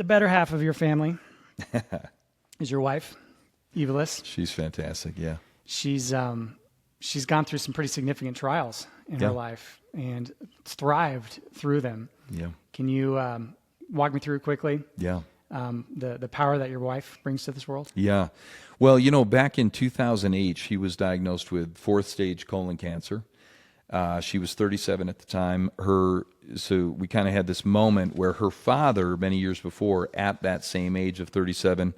the better half of your family is your wife, Evelys. She's fantastic. Yeah. She's gone through some pretty significant trials in her life and thrived through them. Yeah. Can you walk me through quickly? Yeah. The power that your wife brings to this world? Yeah. Well, back in 2008, she was diagnosed with fourth stage colon cancer. She was 37 at the time. So we kind of had this moment where her father, many years before, at that same age of 37,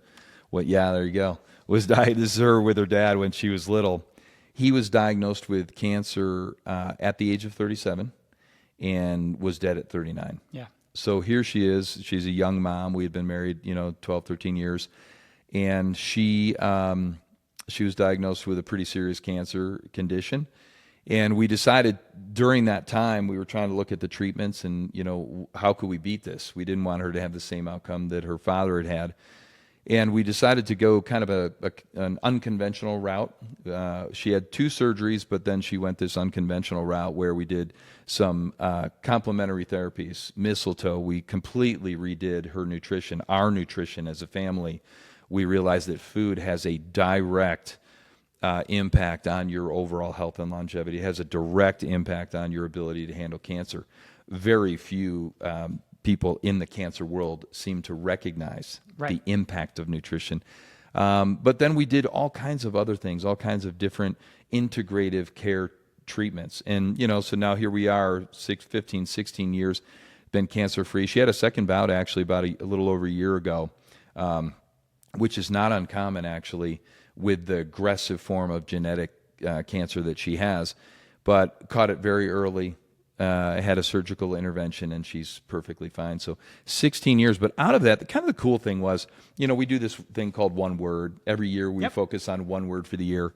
there you go, was diagnosed. This is her with her dad when she was little. He was diagnosed with cancer at the age of 37 and was dead at 39. Yeah. So here she is. She's a young mom. We had been married, 12, 13 years. And she was diagnosed with a pretty serious cancer condition. And we decided during that time, we were trying to look at the treatments and, how could we beat this? We didn't want her to have the same outcome that her father had had. And we decided to go kind of an unconventional route. She had 2 surgeries, but then she went this unconventional route where we did some complementary therapies. Mistletoe, we completely redid her nutrition, our nutrition as a family. We realized that food has a direct impact on your overall health and longevity. It has a direct impact on your ability to handle cancer. Very few people in the cancer world seem to recognize the impact of nutrition. But then we did all kinds of other things, all kinds of different integrative care treatments. And, so now here we are, 15, 16 years, been cancer-free. She had a second bout, actually, about a little over a year ago, which is not uncommon, actually, with the aggressive form of genetic cancer that she has, but caught it very early, had a surgical intervention, and she's perfectly fine. So 16 years. But out of that, the cool thing was, we do this thing called One Word. Every year we focus on one word for the year.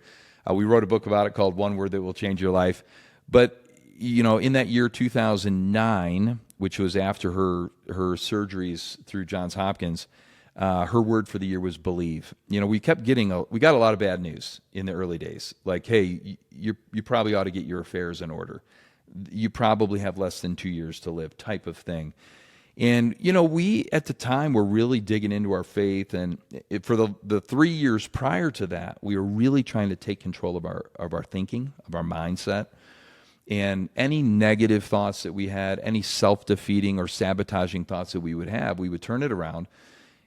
We wrote a book about it called One Word That Will Change Your Life. But, in that year 2009, which was after her surgeries through Johns Hopkins, her word for the year was believe. We kept we got a lot of bad news in the early days. Like, hey, you probably ought to get your affairs in order. You probably have less than 2 years to live, type of thing. And, we at the time were really digging into our faith. And for the 3 years prior to that, we were really trying to take control of our thinking, of our mindset. And any negative thoughts that we had, any self-defeating or sabotaging thoughts that we would have, we would turn it around.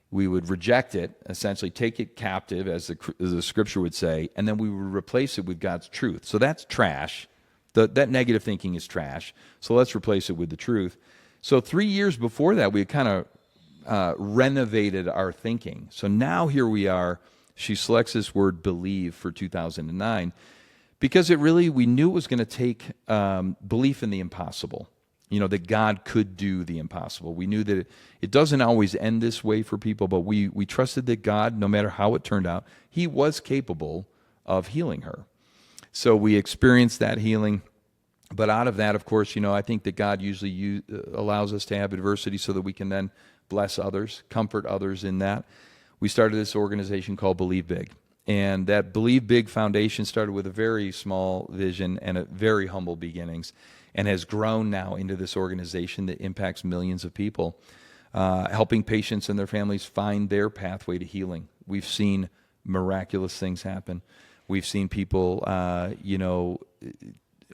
We would reject it, essentially take it captive, as the scripture would say, and then we would replace it with God's truth. So that's trash. That negative thinking is trash. So let's replace it with the truth. So 3 years before that, we had kind of renovated our thinking. So now here we are. She selects this word believe for 2009 because we knew it was going to take belief in the impossible. That God could do the impossible. We knew that it doesn't always end this way for people, but we trusted that God, no matter how it turned out, He was capable of healing her. So we experienced that healing. But out of that, of course, I think that God usually allows us to have adversity so that we can then bless others, comfort others in that. We started this organization called Believe Big. And that Believe Big Foundation started with a very small vision and a very humble beginnings, and has grown now into this organization that impacts millions of people, helping patients and their families find their pathway to healing. We've seen miraculous things happen. We've seen people,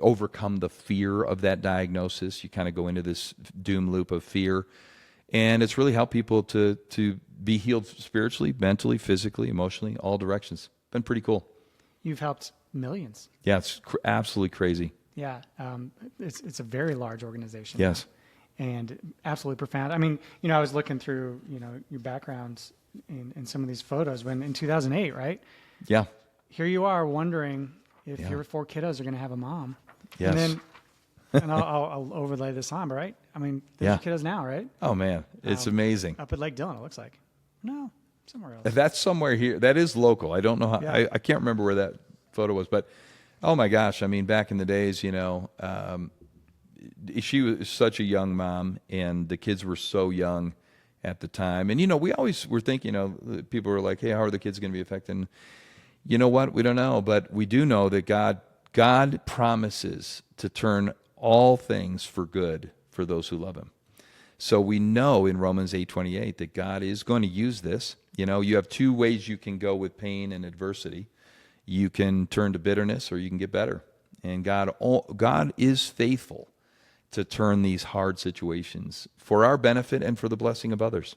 overcome the fear of that diagnosis. You kind of go into this doom loop of fear. And it's really helped people to be healed spiritually, mentally, physically, emotionally, all directions. Been pretty cool. You've helped millions. Yeah, it's absolutely crazy. Yeah, it's a very large organization. Yes. And absolutely profound. I mean, I was looking through, your backgrounds in some of these photos when in 2008, right? Yeah. Here you are wondering if your 4 kiddos are going to have a mom. Yes. And I'll overlay this on, but right? I mean, there's your kiddos now, right? Oh, man. It's amazing. Up at Lake Dillon, it looks like. No, somewhere else. That's somewhere here. That is local. I don't know how. Yeah. I can't remember where that photo was, but oh my gosh. I mean, back in the days, she was such a young mom, and the kids were so young at the time. And, we always were thinking, people were like, hey, how are the kids going to be affected? And you know what? We don't know, but we do know that God promises to turn all things for good for those who love Him. So we know in Romans 8:28 that God is going to use this. You know, you have two ways you can go with pain and adversity. You can turn to bitterness, or you can get better. And God is faithful to turn these hard situations for our benefit and for the blessing of others.